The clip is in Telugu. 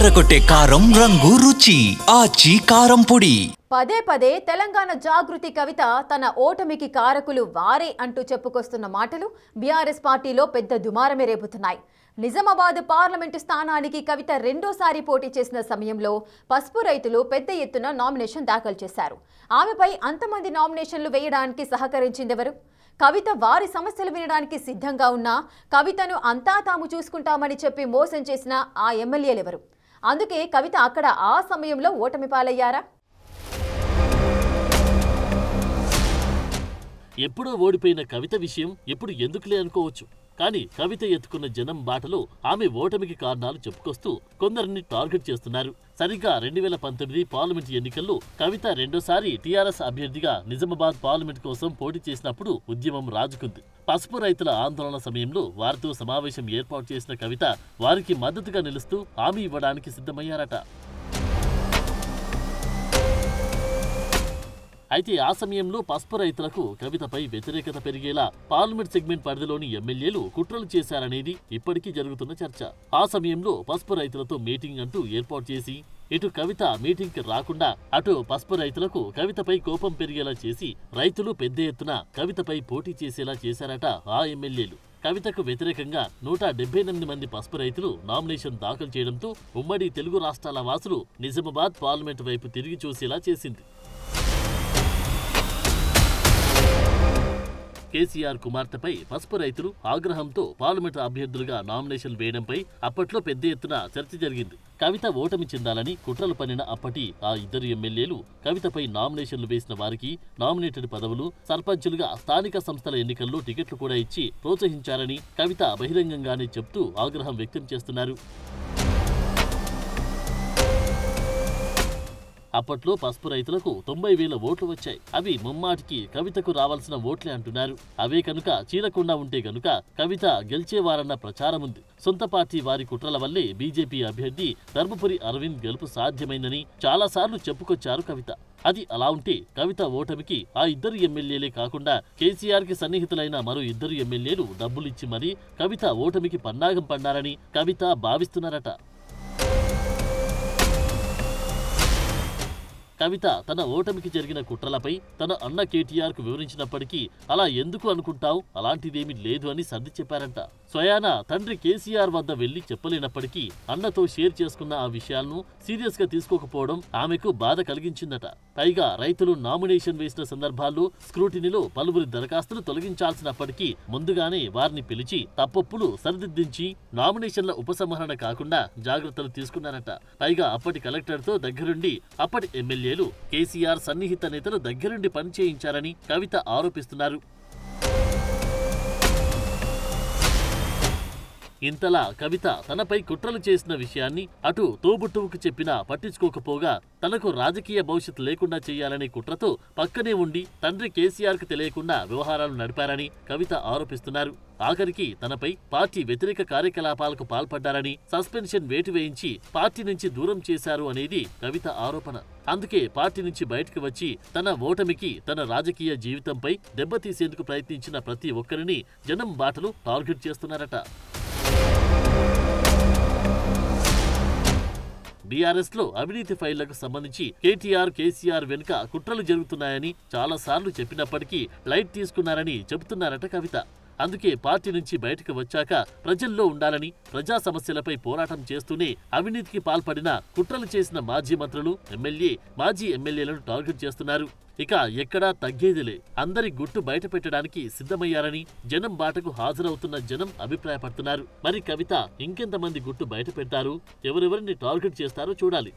అదరగొట్టే కారం రంగు రుచి ఆచి కారం పొడి. పదే పదే తెలంగాణ జాగృతి కవిత తన ఓటమికి కారకులు వారే అంటూ చెప్పుకొస్తున్న మాటలు బీఆర్ఎస్ పార్టీలో పెద్ద దుమారమే రేపుతున్నాయి. నిజామాబాద్ పార్లమెంటు స్థానానికి కవిత రెండోసారి పోటీ చేసిన సమయంలో పసుపు రైతులు పెద్ద ఎత్తున నామినేషన్ దాఖలు చేశారు. ఆమెపై అంతమంది నామినేషన్లు వేయడానికి సహకరించిందెవరు? కవిత వారి సమస్యలు వినడానికి సిద్ధంగా ఉన్నా కవితను అంతా తాము చూసుకుంటామని చెప్పి మోసం చేసిన ఆ ఎమ్మెల్యేలెవరు? అందుకే కవిత అక్కడ ఆ సమయంలో ఓటమి పాలయ్యారా? ఎప్పుడో ఓడిపోయిన కవిత విషయం ఎప్పుడు ఎందుకులే అనుకోవచ్చు. కానీ కవిత ఎత్తుకున్న జనం బాటలో ఆమె ఓటమికి కారణాలు చెప్పుకొస్తూ కొందరిని టార్గెట్ చేస్తున్నారు. సరిగ్గా 2019 పార్లమెంట్ ఎన్నికల్లో కవిత రెండోసారి టీఆర్ఎస్ అభ్యర్థిగా నిజామాబాద్ పార్లమెంట్ కోసం పోటీ చేసినప్పుడు ఉద్యమం రాజుకుంది. పసుపు రైతుల ఆందోళన సమయంలో వారితో సమావేశం ఏర్పాటు చేసిన కవిత వారికి మద్దతుగా నిలుస్తూ హామీ ఇవ్వడానికి సిద్ధమయ్యారట. అయితే ఆ సమయంలో పసుపు రైతులకు కవితపై వ్యతిరేకత పెరిగేలా పార్లమెంట్ సెగ్మెంట్ పరిధిలోని ఎమ్మెల్యేలు కుట్రలు చేశారనేది ఇప్పటికీ జరుగుతున్న చర్చ. ఆ సమయంలో పసుపు రైతులతో మీటింగ్ అంటూ ఏర్పాటు చేసి ఇటు కవిత మీటింగ్కి రాకుండా అటు పసుపు రైతులకు కవితపై కోపం పెరిగేలా చేసి రైతులు పెద్ద ఎత్తున కవితపై పోటీ చేసేలా చేశారట ఆ ఎమ్మెల్యేలు. కవితకు వ్యతిరేకంగా 178 మంది పసుపు రైతులు నామినేషన్ దాఖలు చేయడంతో ఉమ్మడి తెలుగు రాష్ట్రాల వాసులు నిజామాబాద్ పార్లమెంటు వైపు తిరిగి చూసేలా చేసింది. కేసీఆర్ కుమార్తెపై పసుపు రైతులు ఆగ్రహంతో పార్లమెంటు అభ్యర్థులుగా నామినేషన్లు వేయడంపై అప్పట్లో పెద్ద ఎత్తున చర్చ జరిగింది. కవిత ఓటమి చెందాలని కుట్రలు పన్నిన అప్పటి ఆ ఇద్దరు ఎమ్మెల్యేలు కవితపై నామినేషన్లు వేసిన వారికి నామినేటెడ్ పదవులు, సర్పంచులుగా స్థానిక సంస్థల ఎన్నికల్లో టికెట్లు కూడా ఇచ్చి ప్రోత్సహించారని కవిత బహిరంగంగానే చెప్తూ ఆగ్రహం వ్యక్తం చేస్తున్నారు. అప్పట్లో పసుపు రైతులకు 90,000 ఓట్లు వచ్చాయి. అవి ముమ్మాటికి కవితకు రావాల్సిన ఓట్లే అంటున్నారు. అవే కనుక చీలకుండా ఉంటే గనుక కవిత గెలిచేవారన్న ప్రచారం ఉంది. సొంత పార్టీ వారి కుట్రల వల్లే బీజేపీ అభ్యర్థి ధర్మపురి అరవింద్ గెలుపు సాధ్యమైందని చాలాసార్లు చెప్పుకొచ్చారు కవిత. అది అలా ఉంటే కవిత ఓటమికి ఆ ఇద్దరు ఎమ్మెల్యేలే కాకుండా కేసీఆర్ కి సన్నిహితులైన మరో ఇద్దరు ఎమ్మెల్యేలు డబ్బులిచ్చి మరీ కవిత ఓటమికి పన్నాగం పన్నారని కవిత భావిస్తున్నారట. కవిత తన ఓటమికి జరిగిన కుట్రలపై తన అన్న కేటీఆర్ కు వివరించినప్పటికీ అలా ఎందుకు అనుకుంటావు, అలాంటిదేమీ లేదు అని సర్ది చెప్పారంట. స్వయాన తండ్రి కేసీఆర్ వద్ద వెళ్లి చెప్పలేనప్పటికీ అన్నతో షేర్ చేసుకున్న ఆ విషయాలను సీరియస్ గా తీసుకోకపోవడం ఆమెకు బాధ కలిగించిందట. పైగా రైతులు నామినేషన్ వేసిన సందర్భాల్లో స్క్రూటినీలో పలువురి దరఖాస్తులు తొలగించాల్సినప్పటికీ ముందుగానే వారిని పిలిచి తప్పొప్పులు సరిదిద్దించి నామినేషన్ల ఉపసంహరణ కాకుండా జాగ్రత్తలు తీసుకున్నారట. పైగా అప్పటి కలెక్టర్తో దగ్గరుండి అప్పటి ఎమ్మెల్యేలు కేసీఆర్ సన్నిహిత నేతలు దగ్గరుండి పనిచేయించారని కవిత ఆరోపిస్తున్నారు. ఇంతలా కవిత తనపై కుట్రలు చేసిన విషయాన్ని అటు తోబుట్టువుకు చెప్పినా పట్టించుకోకపోగా తనకు రాజకీయ భవిష్యత్తు లేకుండా చేయాలనే కుట్రతో పక్కనే ఉండి తండ్రి కేసీఆర్ కు తెలియకుండా వ్యవహారాలు నడిపారని కవిత ఆరోపిస్తున్నారు. ఆఖరికి తనపై పార్టీ వ్యతిరేక కార్యకలాపాలకు పాల్పడ్డారని సస్పెన్షన్ వేటు వేయించి పార్టీ నుంచి దూరం చేశారు అనేది కవిత ఆరోపణ. అందుకే పార్టీ నుంచి బయటకు వచ్చి తన ఓటమికి తన రాజకీయ జీవితంపై దెబ్బతీసేందుకు ప్రయత్నించిన ప్రతి ఒక్కరిని జనం బాటలు టార్గెట్ చేస్తున్నారట. బీఆర్ఎస్ లో అవినీతి ఫైళ్లకు సంబంధించి కేటీఆర్, కేసీఆర్ వెనుక కుట్రలు జరుగుతున్నాయని చాలాసార్లు చెప్పినప్పటికీ లైట్ తీసుకున్నారని చెబుతున్నారట కవిత. అందుకే పార్టీ నుంచి బయటకు వచ్చాక ప్రజల్లో ఉండాలని ప్రజా సమస్యలపై పోరాటం చేస్తూనే అవినీతికి పాల్పడిన కుట్రలు చేసిన మాజీ మంత్రులు, మాజీ ఎమ్మెల్యేలను టార్గెట్ చేస్తున్నారు. ఇక ఎక్కడా తగ్గేదిలే, అందరి గుట్టు బయట పెట్టడానికి సిద్ధమయ్యారని జనం బాటకు హాజరవుతున్న జనం అభిప్రాయపడుతున్నారు. మరి కవిత ఇంకెంతమంది గుట్టు బయట పెట్టారు, ఎవరెవరిని టార్గెట్ చేస్తారో చూడాలి.